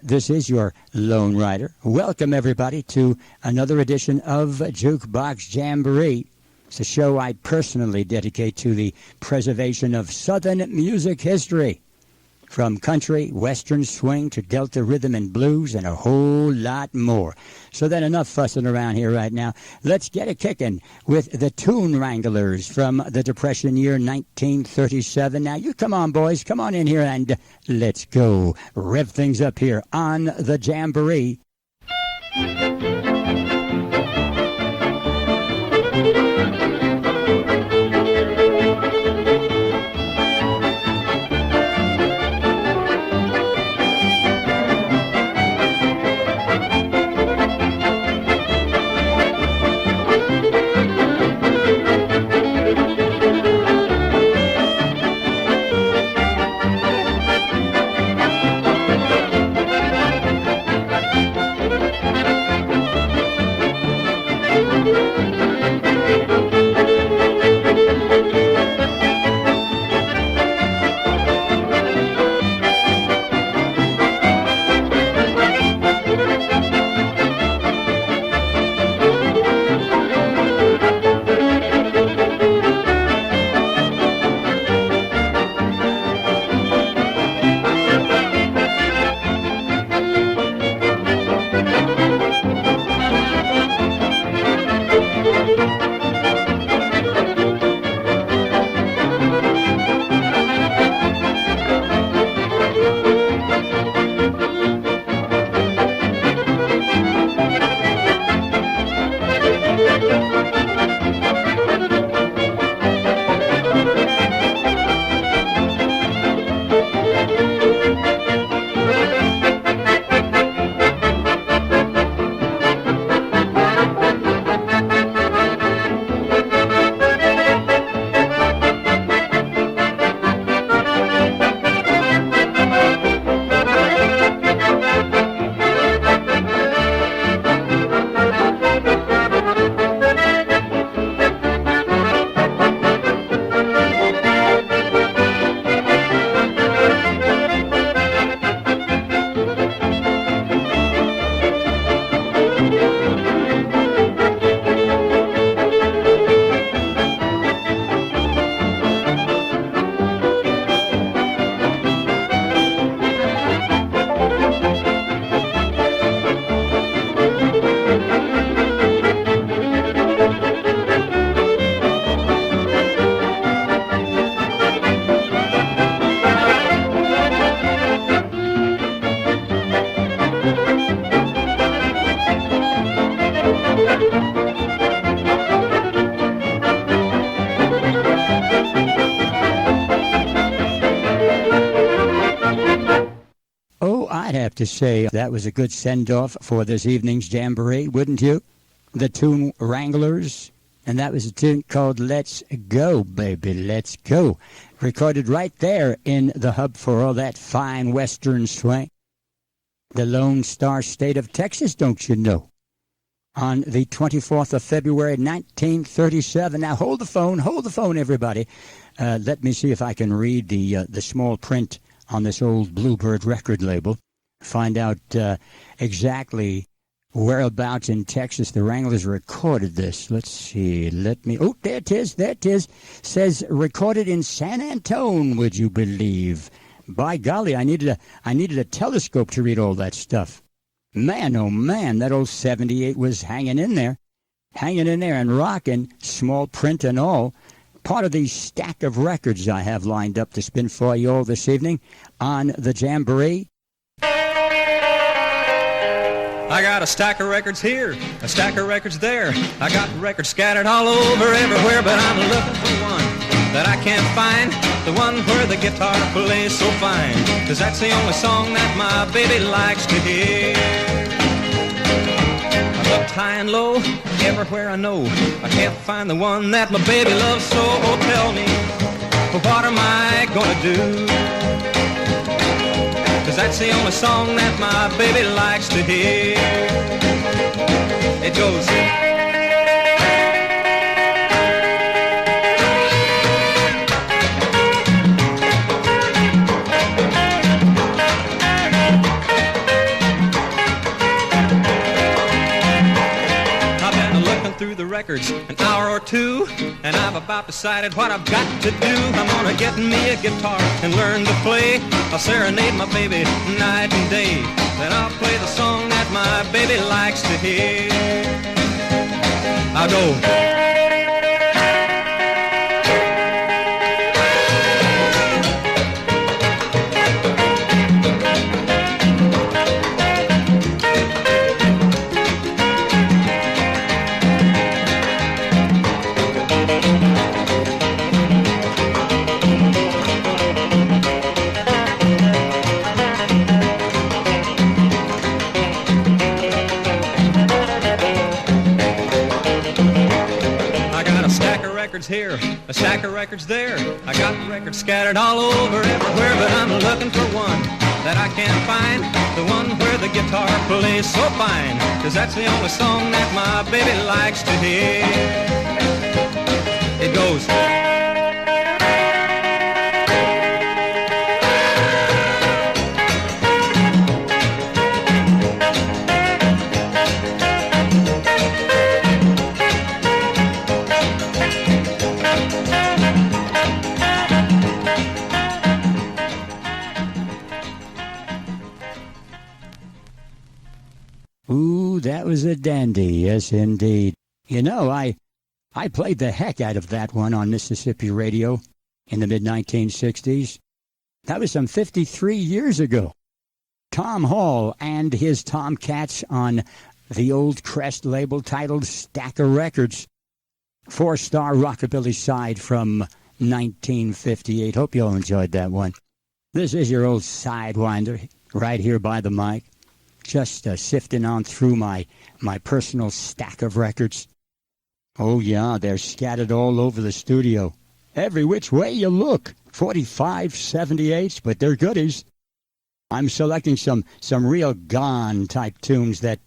this is your Lone Ryder. Welcome, everybody, to another edition of Jukebox Jamboree. It's a show I personally dedicate to the preservation of Southern music history. From country, western swing to Delta rhythm and blues and a whole lot more. So then enough fussing around here right now. Let's get it kicking with the Tune Wranglers from the Depression year 1937. Now you come on, boys. Come on in here and let's go. Rev things up here on the Jamboree. To say that was a good send-off for this evening's Jamboree, wouldn't you? The Tune Wranglers, and that was a tune called Let's Go, Baby, Let's Go. Recorded right there in the hub for all that fine western swing. The Lone Star State of Texas, don't you know? On the 24th of February, 1937. Now hold the phone, everybody. Let me see if I can read the small print on this old Bluebird record label. Find out exactly whereabouts in Texas the Wranglers recorded this. Let's see. Oh, there it is. Says recorded in San Antone, would you believe? By golly, I needed a telescope to read all that stuff. Man, oh man, that old 78 was hanging in there and rocking, small print and all. Part of the stack of records I have lined up to spin for you all this evening on the Jamboree. I got a stack of records here, a stack of records there. I got records scattered all over everywhere, but I'm looking for one that I can't find, the one where the guitar plays so fine, 'cause that's the only song that my baby likes to hear. I looked high and low, everywhere I know, I can't find the one that my baby loves so. Oh, tell me, what am I gonna do? 'Cause that's the only song that my baby likes to hear. It goes... records an hour or two, and I've about decided what I've got to do. I'm gonna get me a guitar and learn to play. I'll serenade my baby night and day. Then I'll play the song that my baby likes to hear. I'll go. Here, a stack of records there. I got records scattered all over everywhere, but I'm looking for one that I can't find, the one where the guitar plays so fine, 'cause that's the only song that my baby likes to hear. It goes. Ooh, that was a dandy, yes indeed. You know, I played the heck out of that one on Mississippi radio in the mid-1960s. That was some 53 years ago. Tom Hall and his Tomcats on the old Crest label titled Stack of Records. 4-star rockabilly side from 1958. Hope you all enjoyed that one. This is your old Sidewinder right here by the mic. Just sifting on through my personal stack of records. Oh, yeah, they're scattered all over the studio. Every which way you look. 45, 78s, but they're goodies. I'm selecting some real gone-type tunes that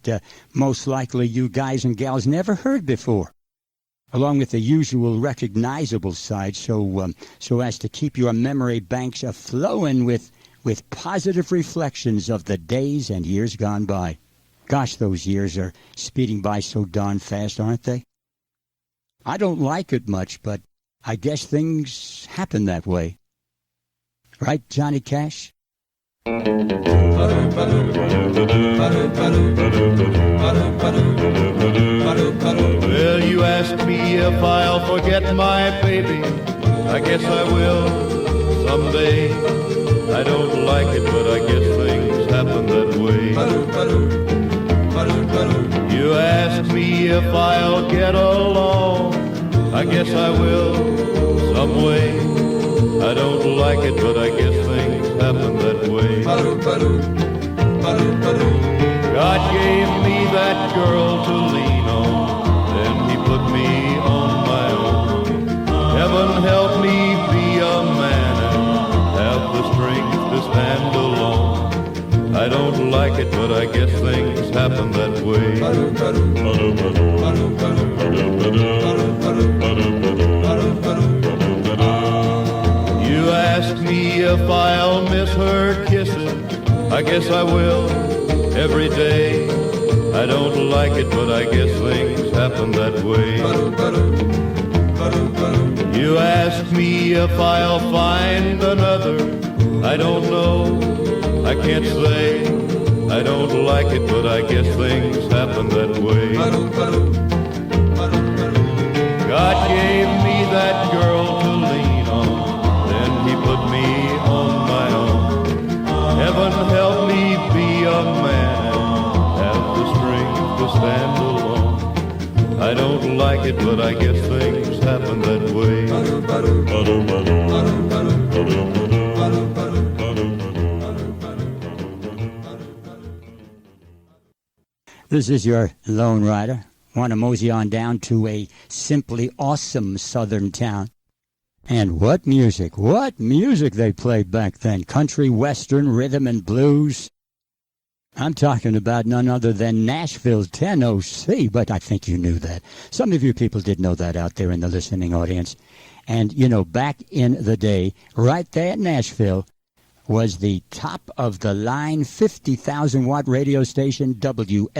most likely you guys and gals never heard before, along with the usual recognizable side, so as to keep your memory banks a-flowing with positive reflections of the days and years gone by. Gosh, those years are speeding by so darn fast, aren't they? I don't like it much, but I guess things happen that way. Right, Johnny Cash? Well, you asked me if I'll forget my baby. I guess I will someday. I don't like it, but I guess things happen that way. You asked me if I'll get along. I guess I will some way. I don't like it, but I guess things happen that way. God gave me that girl to lean on, then he put me on my own. Heaven help me be a man and have the strength to stand alone. I don't like it, but I guess things happen that way. You asked me if I'll miss her kisses. I guess I will every day. I don't like it, but I guess things happen that way. You asked me if I'll find another. I don't know, I can't say. I don't like it, but I guess things happen that way. God gave me that girl to lean on, then he put me on my own. Heaven help me be a man and have the strength to stand alone. I don't like it, but I guess things happen that way. This is your Lone Rider. Want to mosey on down to a simply awesome southern town. And what music they played back then. Country, western, rhythm, and blues. I'm talking about none other than Nashville, Tennessee, but I think you knew that. Some of you people did know that out there in the listening audience. And, you know, back in the day, right there in Nashville, was the top-of-the-line 50,000-watt radio station WLACAM.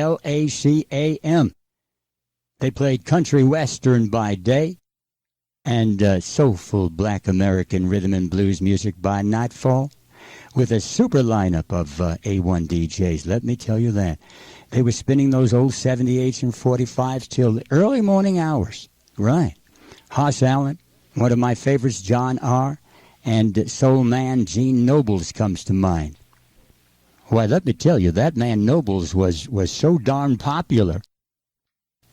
They played country western by day and soulful black American rhythm and blues music by nightfall, with a super lineup of A1 DJs, let me tell you that. They were spinning those old 78s and 45s till the early morning hours. Right. Hoss Allen, one of my favorites, John R., and soul man Gene Nobles comes to mind. Why, let me tell you, that man Nobles was so darn popular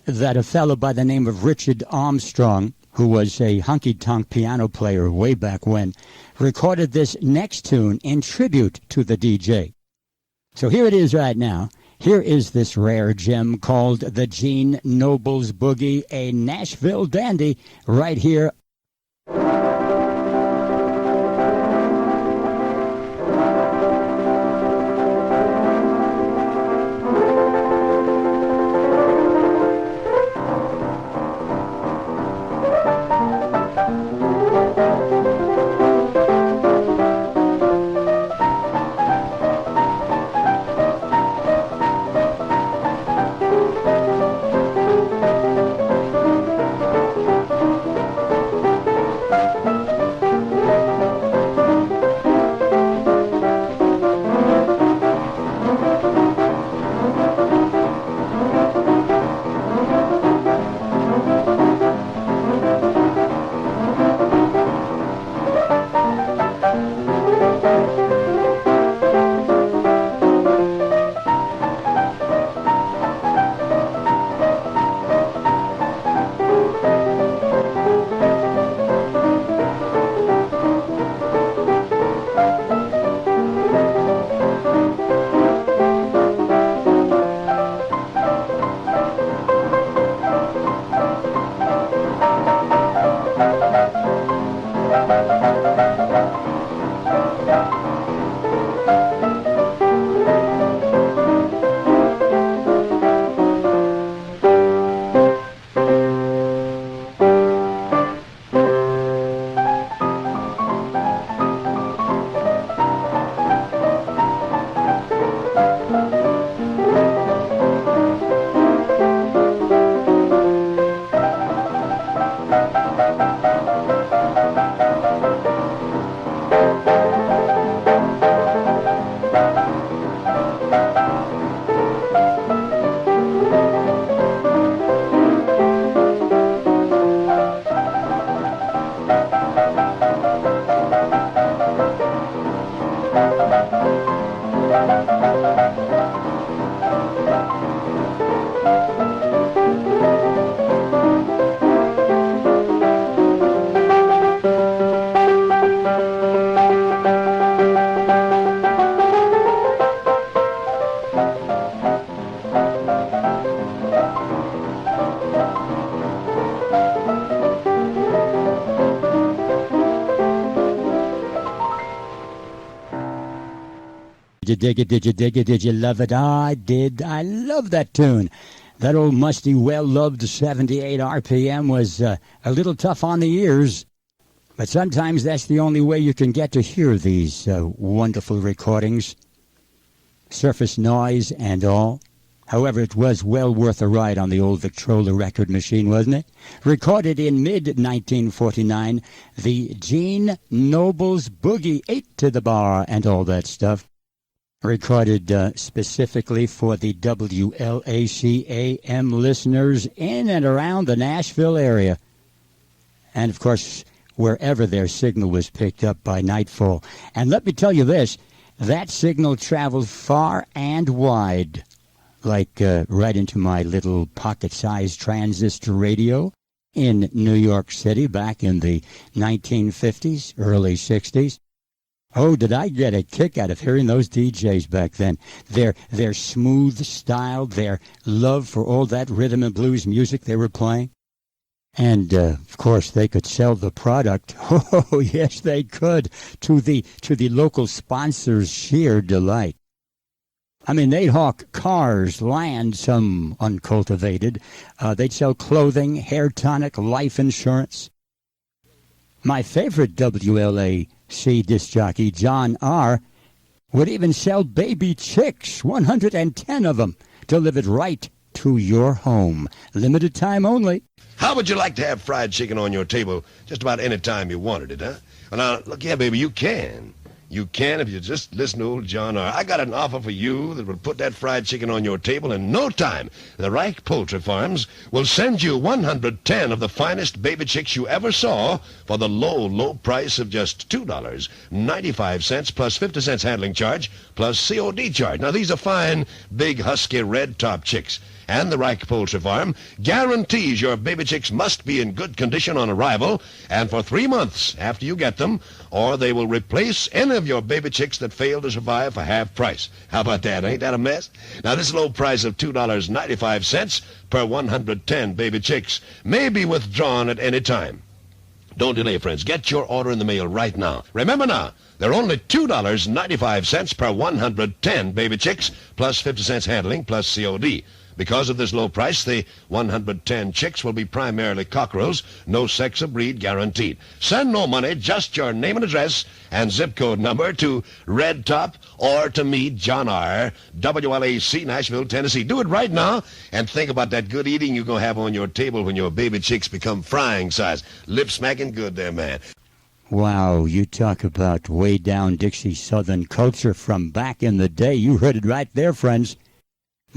that a fellow by the name of Richard Armstrong, who was a honky-tonk piano player way back when, recorded this next tune in tribute to the DJ. So here it is right now. Here is this rare gem called the Gene Nobles Boogie, a Nashville dandy, right here. Did you dig it? Did you dig it? Did you love it? I did. I love that tune. That old musty, well-loved 78 RPM was a little tough on the ears, but sometimes that's the only way you can get to hear these wonderful recordings, surface noise and all. However, it was well worth a ride on the old Victrola record machine, wasn't it? Recorded in mid-1949, the Gene Nobles Boogie 8 to the bar and all that stuff. Recorded specifically for the WLAC-AM listeners in and around the Nashville area. And, of course, wherever their signal was picked up by nightfall. And let me tell you this, that signal traveled far and wide, like right into my little pocket-sized transistor radio in New York City back in the 1950s, early 60s. Oh, did I get a kick out of hearing those DJs back then. Their smooth style, their love for all that rhythm and blues music they were playing. And, of course, they could sell the product. Oh, yes, they could, to the local sponsors' sheer delight. I mean, they'd hawk cars, land, some uncultivated. They'd sell clothing, hair tonic, life insurance. My favorite WLAC disc jockey, John R., would even sell baby chicks, 110 of them, delivered right to your home. Limited time only. How would you like to have fried chicken on your table just about any time you wanted it, huh? Well, now, look, yeah, baby, you can. You can if you just listen to old John R. I got an offer for you that will put that fried chicken on your table in no time. The Reich Poultry Farms will send you 110 of the finest baby chicks you ever saw for the low, low price of just $2.95 plus 50 cents handling charge plus COD charge. Now, these are fine, big, husky, red-top chicks. And the Reich Poultry Farm guarantees your baby chicks must be in good condition on arrival and for 3 months after you get them, or they will replace any of your baby chicks that fail to survive for half price. How about that? Ain't that a mess? Now, this low price of $2.95 per 110 baby chicks may be withdrawn at any time. Don't delay, friends. Get your order in the mail right now. Remember now, they're only $2.95 per 110 baby chicks, plus 50 cents handling, plus COD. Because of this low price, the 110 chicks will be primarily cockerels, no sex or breed guaranteed. Send no money, just your name and address and zip code number to Red Top or to me, John R., WLAC, Nashville, Tennessee. Do it right now and think about that good eating you're going to have on your table when your baby chicks become frying size. Lip smacking good there, man. Wow, you talk about way down Dixie Southern culture from back in the day. You heard it right there, friends.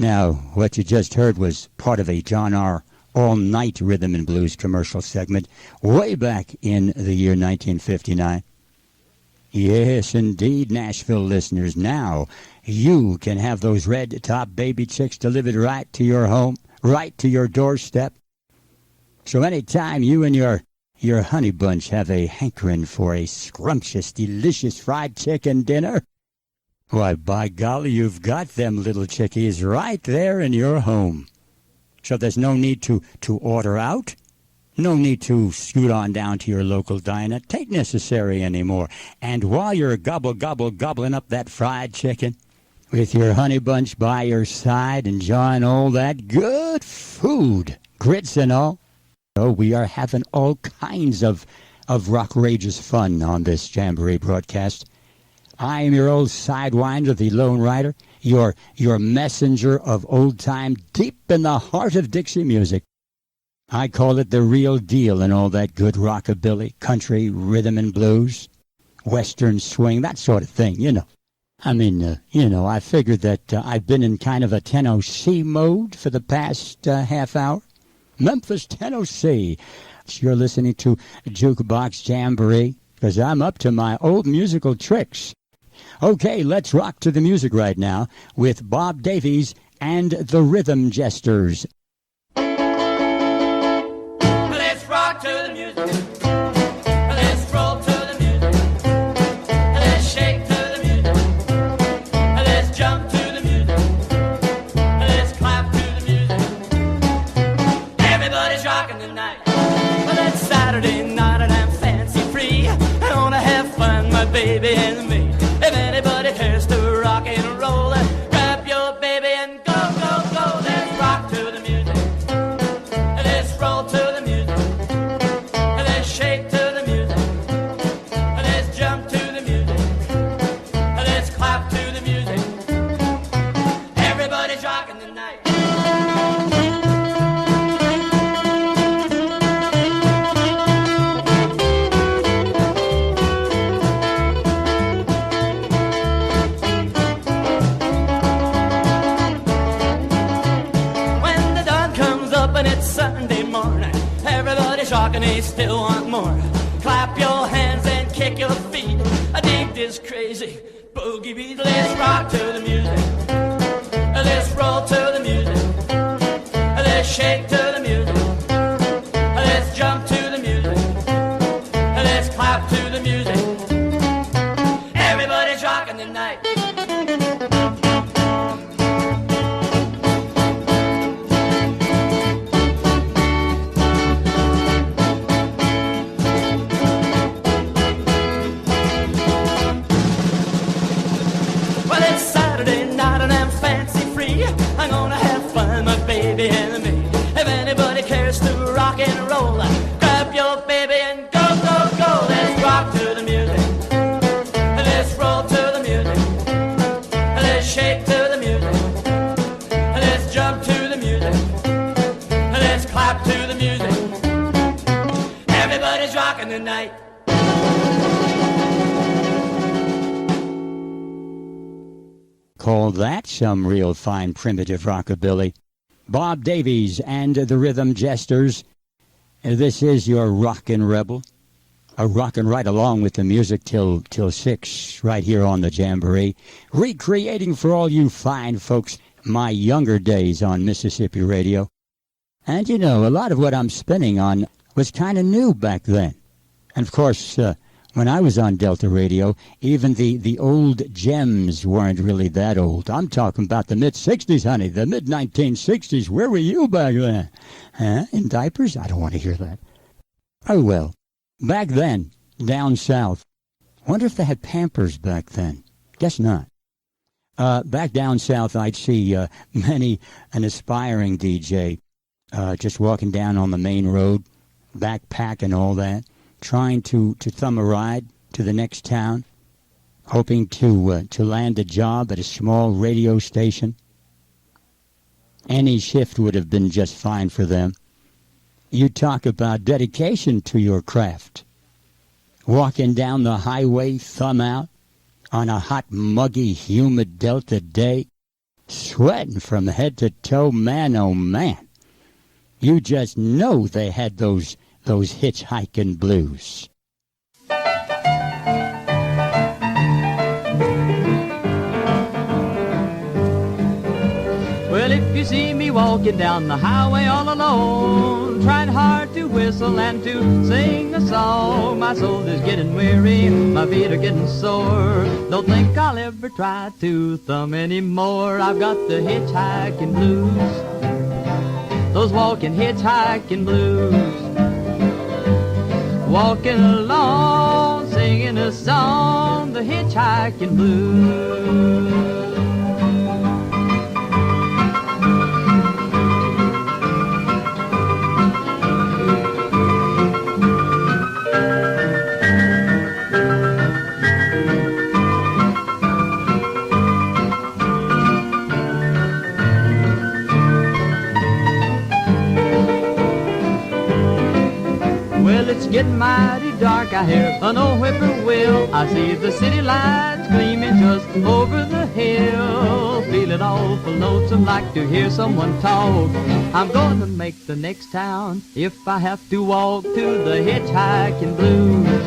Now, what you just heard was part of a John R. all-night rhythm and blues commercial segment way back in the year 1959. Yes, indeed, Nashville listeners. Now, you can have those red-top baby chicks delivered right to your home, right to your doorstep. So anytime you and your honey bunch have a hankering for a scrumptious, delicious fried chicken dinner, why, by golly, you've got them little chickies right there in your home. So there's no need to order out. No need to scoot on down to your local diner. Tain't necessary anymore. And while you're gobbling up that fried chicken with your honey bunch by your side, enjoying all that good food, grits and all, so we are having all kinds of rock-rageous fun on this Jamboree broadcast. I am your old sidewinder, the Lone Ryder, your messenger of old-time, deep in the heart of Dixie music. I call it the real deal and all that good rockabilly, country, rhythm and blues, western swing, that sort of thing, you know. I mean, I figured that I've been in kind of a Tennessee mode for the past half hour. Memphis, Tennessee. You're listening to Jukebox Jamboree because I'm up to my old musical tricks. Okay, let's rock to the music right now with Bob Davies and the Rhythm Jesters. Let's rock to the music. Let's roll to the music. Let's shake to the music. Let's jump to the music. Let's clap to the music. Everybody's rocking tonight. Well, it's Saturday night and I'm fancy free. I want to have fun, my baby and me. If anybody cares to rock and roll, grab your baby and go, go, go. Let's rock to the music. Let's roll to the music. Let's shake to the music. Let's jump to the music. Let's clap to the music. Everybody's rocking tonight. And it's Sunday morning, everybody's rocking, they still want more. Clap your hands and kick your feet. I dig this crazy boogie beat. Let's rock to the music. Let's roll to the music. Let's shake to the music. Let's jump to the music. Let's clap to the music. Everybody's rocking tonight. Saturday night and I'm call that some real fine primitive rockabilly. Bob Davies and the Rhythm Jesters. This is your rockin' rebel. Rockin' right along with the music till 6 right here on the Jamboree. Recreating for all you fine folks my younger days on Mississippi radio. And you know, a lot of what I'm spinning on was kind of new back then. And of course, when I was on Delta Radio, even the old gems weren't really that old. I'm talking about the mid-'60s, honey, the mid-1960s. Where were you back then? Huh? In diapers? I don't want to hear that. Oh, well. Back then, down south. Wonder if they had Pampers back then. Guess not. Back down south, I'd see an aspiring DJ just walking down on the main road, backpack and all that, trying to thumb a ride to the next town, hoping to land a job at a small radio station. Any shift would have been just fine for them. You talk about dedication to your craft. Walking down the highway, thumb out, on a hot, muggy, humid Delta day, sweating from head to toe, man, oh man. You just know they had those hitchhiking blues. Well, if you see me walking down the highway all alone, trying hard to whistle and to sing a song, my soul is getting weary, my feet are getting sore. Don't think I'll ever try to thumb anymore. I've got the hitchhiking blues, those walking hitchhiking blues. Walking along, singing a song, the hitchhiking blues. It's getting mighty dark, I hear an old whippoorwill. I see the city lights gleaming just over the hill. Feeling awful lonesome, like to hear someone talk. I'm going to make the next town if I have to walk to the hitchhiking blues.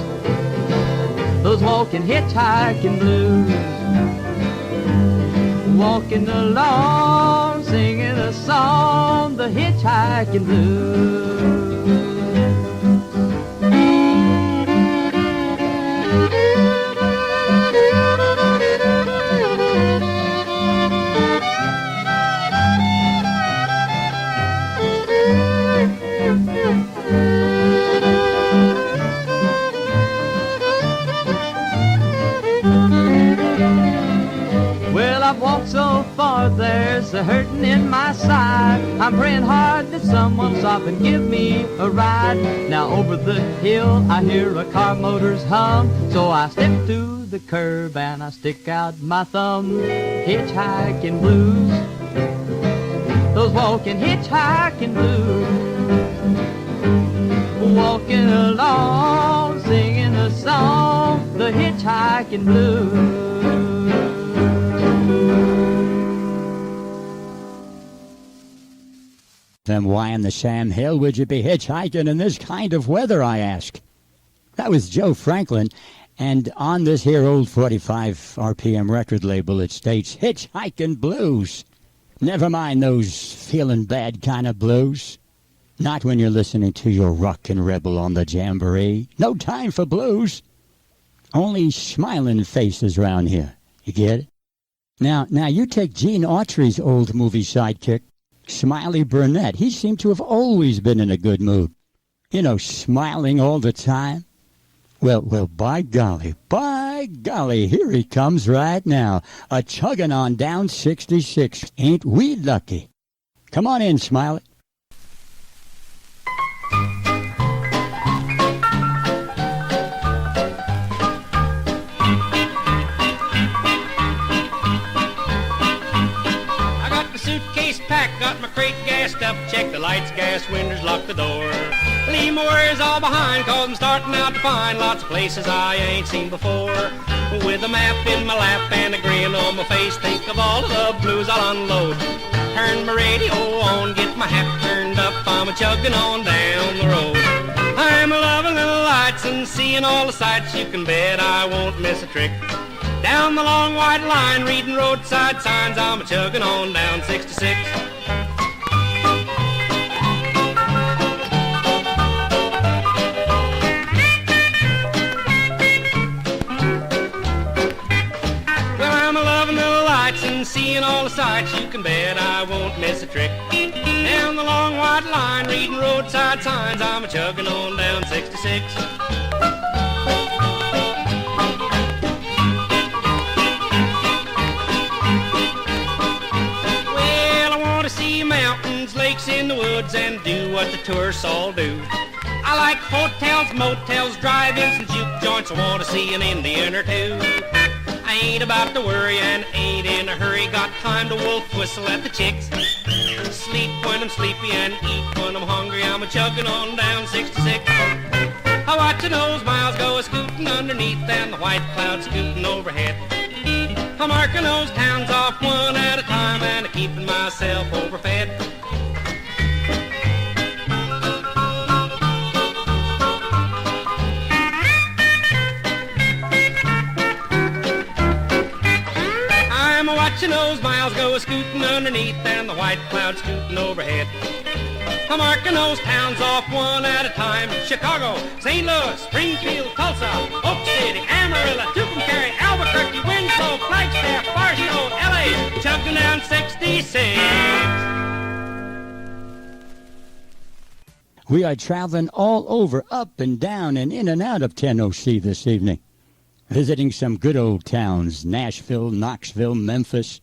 Those walking hitchhiking blues. Walking along, singing a song, the hitchhiking blues. Well, I've walked so far, there's a hurting in my side. I'm praying hard that someone stop and give me a ride. Now over the hill I hear a car motor's hum, so I step to the curb and I stick out my thumb. Hitchhiking blues, those walking hitchhiking blues. Walking along, singing a song, the hitchhiking blues. Then why in the Sam Hill would you be hitchhiking in this kind of weather, I ask? That was Joe Franklin, and on this here old 45 RPM record label it states, Hitchhiking Blues. Never mind those feeling bad kind of blues. Not when you're listening to your rockin' rebel on the Jamboree. No time for blues. Only smiling faces round here. You get it? Now you take Gene Autry's old movie sidekick, Smiley Burnett. He seemed to have always been in a good mood. You know, smiling all the time. Well, by golly, here he comes right now, a-chugging on down 66. Ain't we lucky? Come on in, Smiley. Got my crate gassed up, check the lights, gas, windows, lock the door. Leave my worries all behind, cause I'm starting out to find lots of places I ain't seen before. With a map in my lap and a grin on my face, think of all of the blues I'll unload. Turn my radio on, get my hat turned up, I'm a chugging on down the road. I'm loving the lights and seeing all the sights, you can bet I won't miss a trick. Down the long white line, reading roadside signs, I'm a chugging on down 66. Seeing all the sights, you can bet I won't miss a trick. Down the long white line, reading roadside signs, I'm a chugging on down 66. Well, I want to see mountains, lakes in the woods, and do what the tourists all do. I like hotels, motels, drive-ins, and juke joints. I want to see an Indian or two. I ain't about to worry and ain't in a hurry. Got time to wolf whistle at the chicks. Sleep when I'm sleepy and eat when I'm hungry. I'm a chugging on down 66. I watch those miles go a-scooting underneath and the white clouds scooting overhead. I'm marking those towns off one at a time and keeping myself overfed. Watching those miles go a-scooting underneath and the white clouds scooting overhead. I'm marking those towns off one at a time. Chicago, St. Louis, Springfield, Tulsa, Oak City, Amarillo, Tucumcari, Albuquerque, Winslow, Flagstaff, Barstow, L.A. Chugging down 66. We are traveling all over, up and down and in and out of Tennessee this evening. Visiting some good old towns, Nashville, Knoxville, Memphis.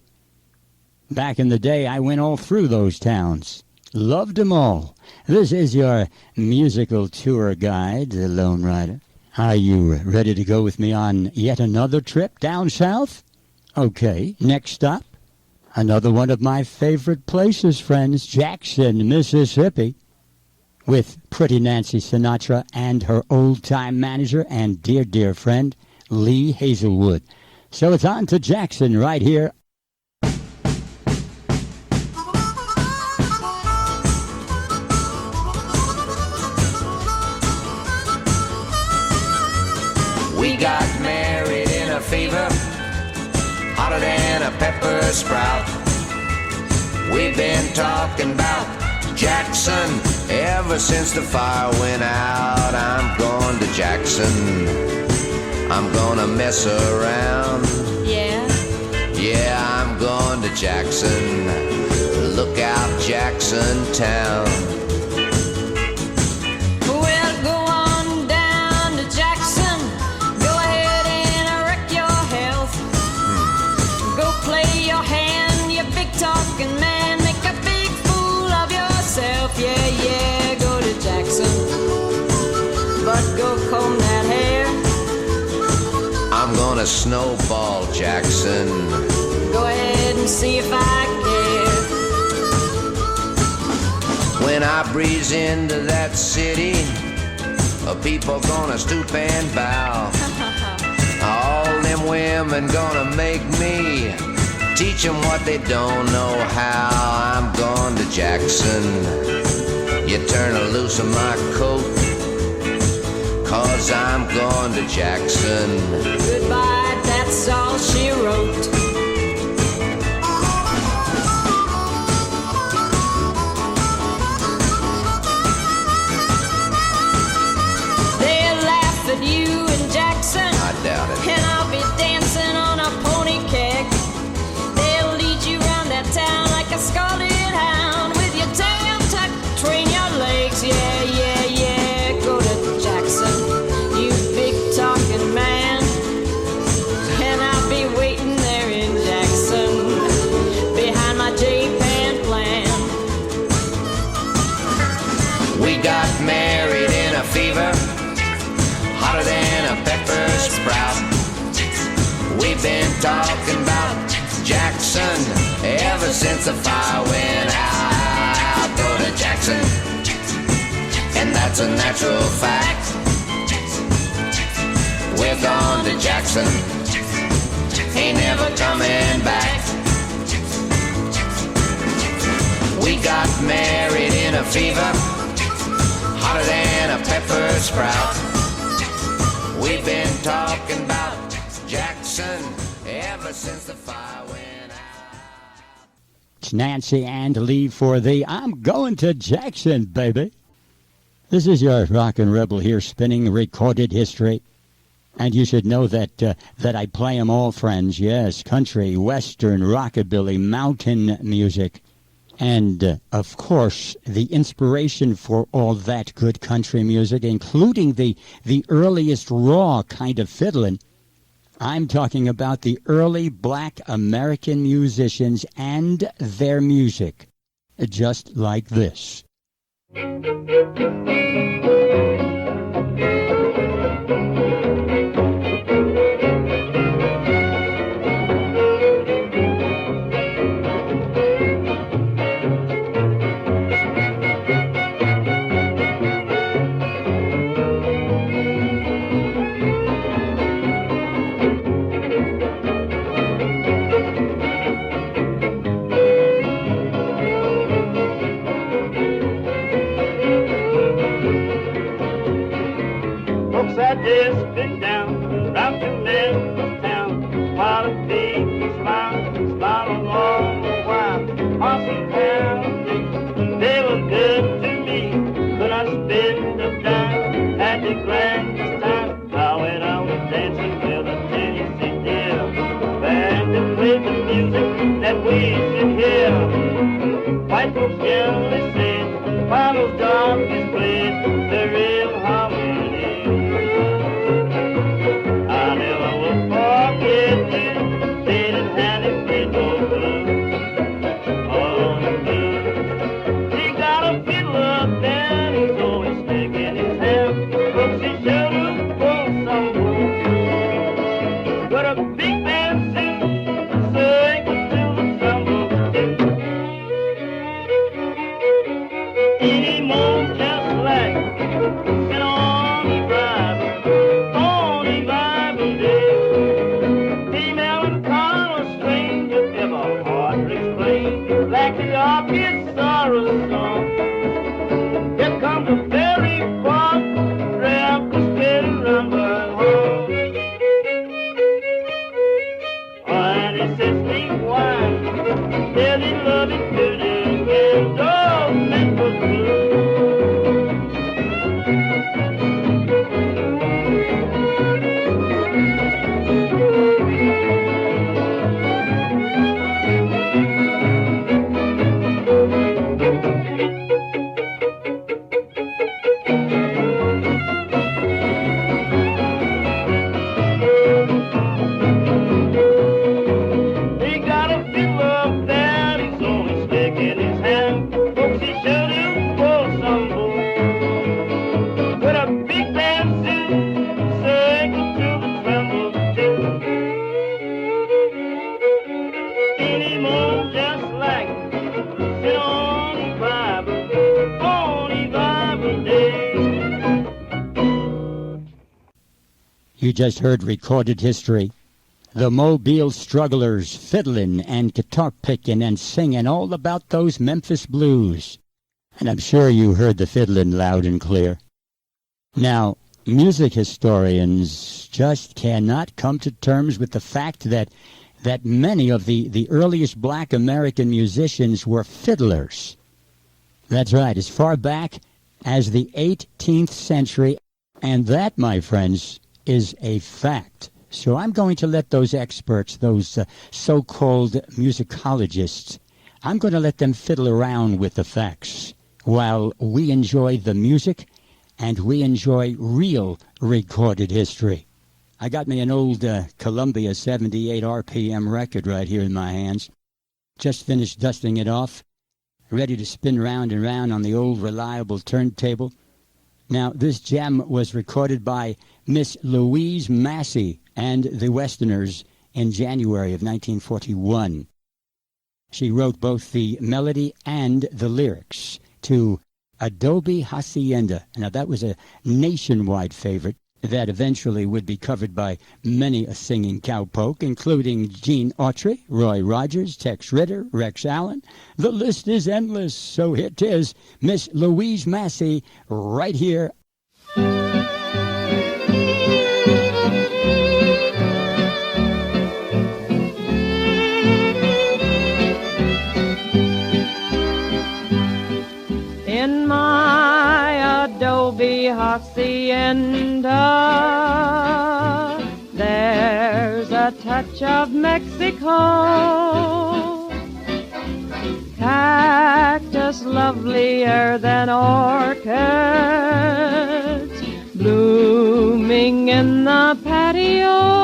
Back in the day, I went all through those towns. Loved them all. This is your musical tour guide, the Lone Ryder. Are you ready to go with me on yet another trip down south? Okay, next stop, another one of my favorite places, friends, Jackson, Mississippi, with pretty Nancy Sinatra and her old-time manager and dear, dear friend, Lee Hazelwood. So it's on to Jackson right here. We got married in a fever, hotter than a pepper sprout. We've been talking about Jackson ever since the fire went out. I'm going to Jackson. I'm gonna mess around. Yeah, I'm going to Jackson. Look out, Jackson Town. Well, go on down to Jackson. Go ahead and wreck your health. Go play your hand, you big talking man. Make a big fool of yourself. Yeah, go to Jackson. But go comb that hair. I'm gonna snowball Jackson. Go ahead and see if I care. When I breeze into that city, people gonna stoop and bow. All them women gonna make me teach them what they don't know how. I'm going to Jackson. You turn loose of my coat, 'cause I'm going to Jackson. Goodbye, that's all she wrote. They'll laugh at you in Jackson. I doubt it. And I'll be dancing on a pony keg. They'll lead you around that town like a scalded hound with your tail tucked between your legs. Yeah, go to Jackson, you big talking man. And I'll be waiting there in Jackson behind my J-Pan plan. We got married in a fever, hotter than a pepper sprout. We've been talking about Jackson ever since the fire went out. Go to Jackson, and that's a natural fact. We're going to Jackson. ain't never coming back. We got married in a fever, hotter than a pepper sprout. We've been talking about Jackson ever since the fire went out. It's Nancy and Lee for the I'm Going to Jackson, baby. This is your rockin' rebel here spinning recorded history. And you should know that I play 'em all, friends. Yes, country, western, rockabilly, mountain music. And, of course, the inspiration for all that good country music, including the earliest raw kind of fiddling. I'm talking about the early black American musicians and their music, just like this. I just been down, round to Memphis town, while a big smile all the while. Awesome town, they were good to me, but I spent a dime, had the grandest time. I went out dancing with a Tennessee deer, band to play the music that we should hear. White folks generally said, while those darkies played the real harmony. You just heard recorded history. The Mobile strugglers fiddling and guitar picking and singing all about those Memphis blues. And I'm sure you heard the fiddling loud and clear. Now, music historians just cannot come to terms with the fact that many of the earliest black American musicians were fiddlers. That's right, as far back as the 18th century. And that, my friends, is a fact. So I'm going to let those experts, those so-called musicologists, I'm going to let them fiddle around with the facts while we enjoy the music and we enjoy real recorded history. I got me an old Columbia 78 RPM record right here in my hands. Just finished dusting it off, ready to spin round and round on the old reliable turntable. Now, this gem was recorded by Miss Louise Massey and the Westerners in January of 1941. She wrote both the melody and the lyrics to Adobe Hacienda. Now, that was a nationwide favorite that eventually would be covered by many a singing cowpoke, including Gene Autry, Roy Rogers, Tex Ritter, Rex Allen. The list is endless, so here 'tis Miss Louise Massey right here. In my adobe hacienda, there's a touch of Mexico. Cactus lovelier than orchids, blooming in the patio.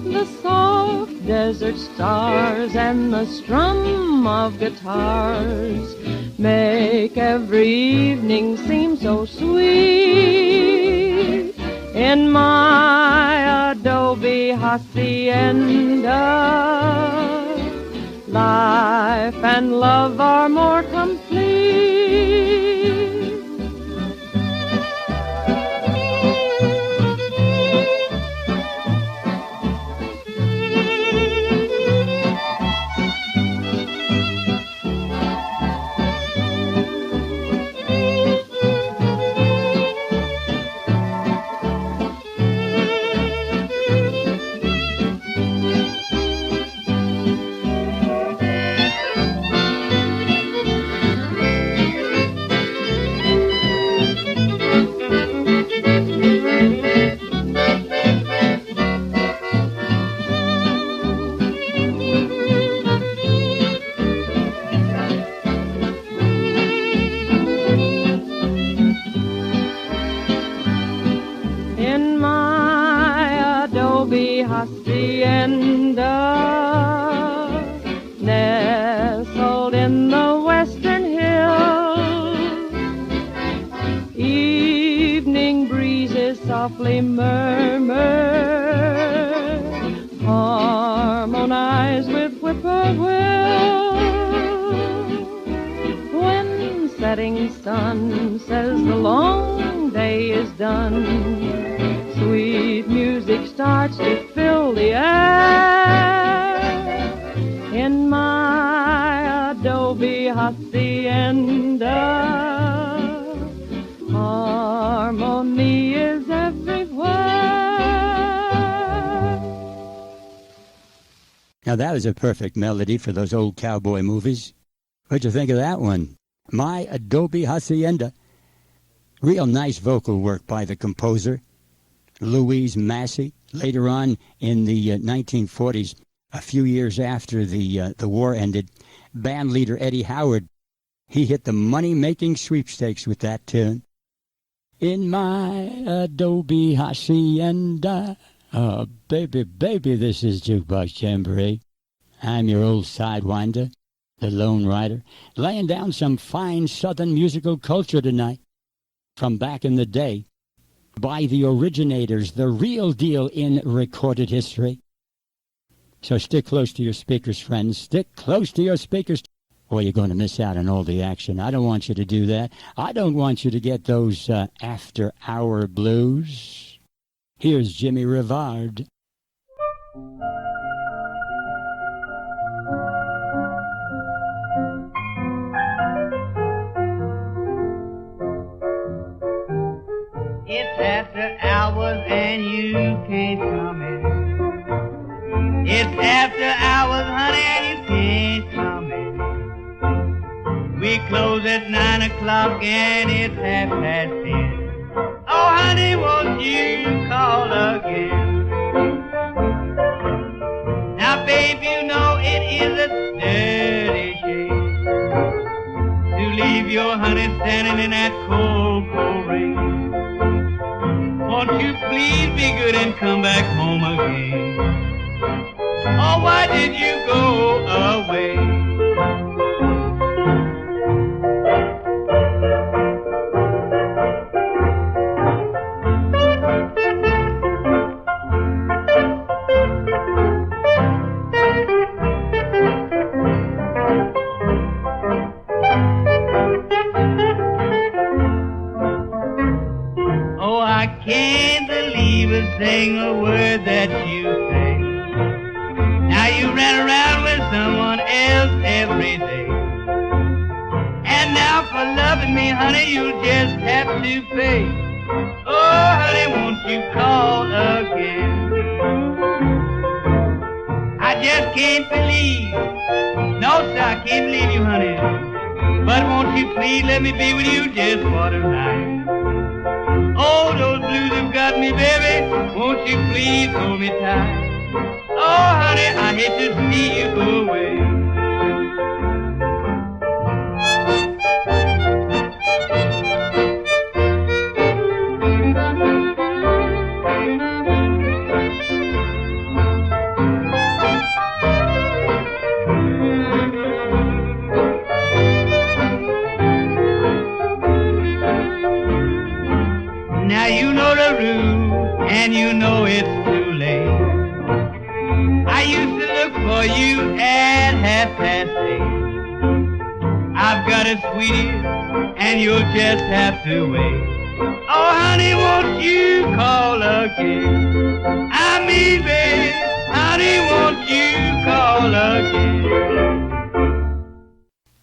The soft desert stars and the strum of guitars make every evening seem so sweet. In my adobe hacienda, life and love are more complete. Hacienda, nestled in the western hills, evening breezes softly murmur, harmonize with whippoorwill. When setting sun says the long day is done, sweet music starts to fill the air. In my adobe hacienda, harmony is everywhere. Now that was a perfect melody for those old cowboy movies. What'd you think of that one? My Adobe Hacienda. Real nice vocal work by the composer, Louise Massey. Later on in the 1940s, a few years after the war ended, band leader Eddie Howard, he hit the money-making sweepstakes with that tune. In my Adobe Hacienda. Oh, baby, baby, this is Jukebox Jamboree. I'm your old sidewinder, the Lone Ryder, laying down some fine Southern musical culture tonight. From back in the day, by the originators, the real deal in recorded history. So stick close to your speakers, friends. Stick close to your speakers, or you're going to miss out on all the action. I don't want you to do that. I don't want you to get those after-hour blues. Here's Jimmy Rivard. It's after hours and you can't come in. It's after hours, honey, and you can't come in. We close at 9 o'clock and it's 10:30. Oh, honey, won't you call again? Now, babe, you know it is a dirty shame to leave your honey standing in that cold, cold rain. Won't you please be good and come back home again? Oh, why did you go away? single word that you say. Now you ran around with someone else every day. And now for loving me, honey, you'll just have to pay. Oh, honey, won't you call again? I just can't believe, no, sir, I can't believe you, honey. But won't you please let me be with you just for tonight? Oh, those blues have got me, baby. Won't you please hold me tight? Oh, honey, I hate to see you go away. Now you know the rule, and you know it's too late. I used to look for you at 8:30. I've got a sweetie, and you'll just have to wait. Oh, honey, won't you call again? I mean, baby, honey, won't you call again?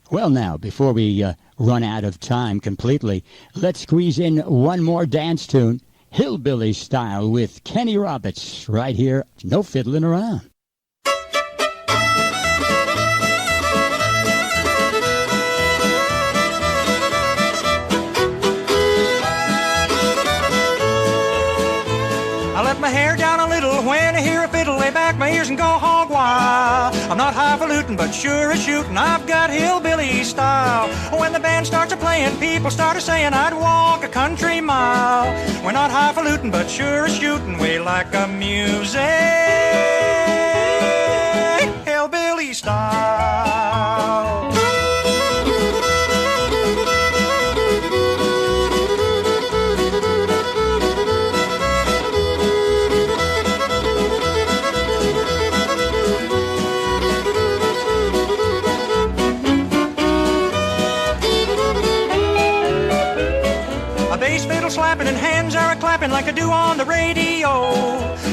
Well, now, before we run out of time completely, let's squeeze in one more dance tune, hillbilly style, with Kenny Roberts, right here. No fiddling around. I let my hair down a little when I hear a fiddle, lay back my ears and go hog wild. I'm not highfalutin, but sure as shootin', I've got hillbilly style. When the band starts a-playin', people start a-sayin' I'd walk a country mile. We're not highfalutin, but sure as shootin', we like a music, hillbilly style. Bass fiddle slapping and hands are a-clapping like I do on the radio.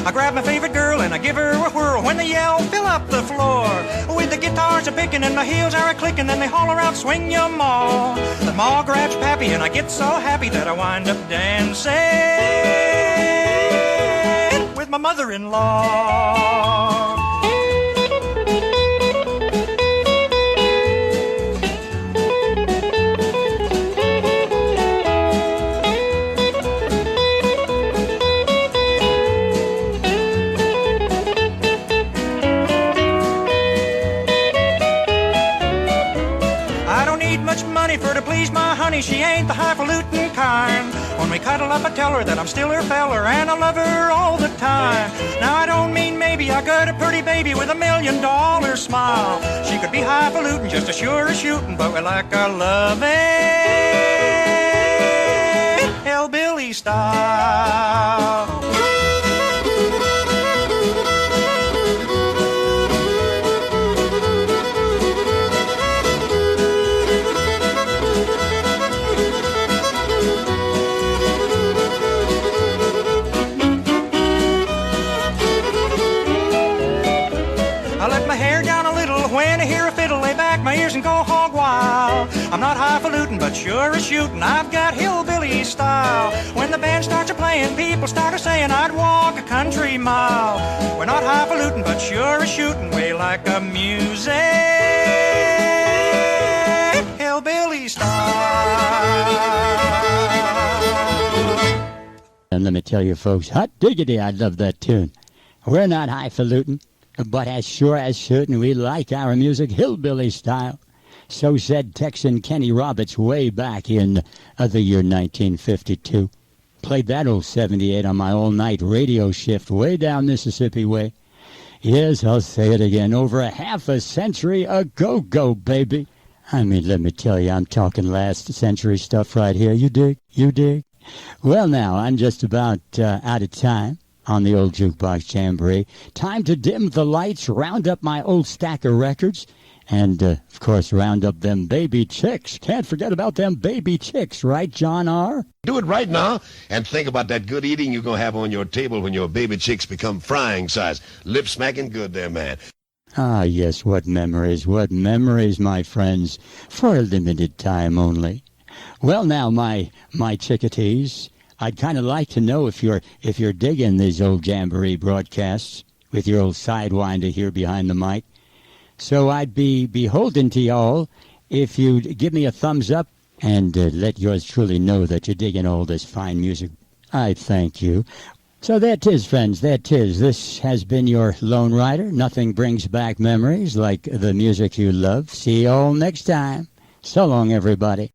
I grab my favorite girl and I give her a whirl when they yell, fill up the floor. With the guitars a-picking and my heels are a-clicking, then they holler out, swing ya ma. The ma grabs Pappy and I get so happy that I wind up dancing with my mother-in-law. For to please my honey, she ain't the highfalutin kind. When we cuddle up, I tell her that I'm still her feller and I love her all the time. Now I don't mean maybe, I got a pretty baby with $1 million smile. She could be highfalutin, just as sure as shootin', but we like our loving hillbilly style. When I hear a fiddle, lay back my ears and go hog wild. I'm not highfalutin, but sure as shootin', I've got hillbilly style. When the band starts a-playin', people start a-sayin' I'd walk a country mile. We're not highfalutin, but sure as shootin', we like a music, hillbilly style. And let me tell you, folks, hot diggity, I love that tune. We're not highfalutin, but as sure as shootin', we like our music hillbilly style. So said Texan Kenny Roberts way back in the year 1952. Played that old 78 on my all-night radio shift way down Mississippi way. Yes, I'll say it again, over a half a century ago, go, baby. I mean, let me tell you, I'm talking last century stuff right here. You dig? You dig? Well, now, I'm just about out of time on the old Jukebox Jamboree. Time to dim the lights, round up my old stack of records, And, of course, round up them baby chicks. Can't forget about them baby chicks, right, John R.? Do it right now, and think about that good eating you're going to have on your table when your baby chicks become frying size. Lip smacking good there, man. Ah, yes, what memories, my friends, for a limited time only. Well, now, my chickadees, I'd kind of like to know if you're digging these old Jamboree broadcasts with your old sidewinder here behind the mic. So I'd be beholden to y'all if you'd give me a thumbs up and let yours truly know that you're digging all this fine music. I thank you. So there 'tis, friends, there 'tis. This has been your Lone Rider. Nothing brings back memories like the music you love. See you all next time. So long, everybody.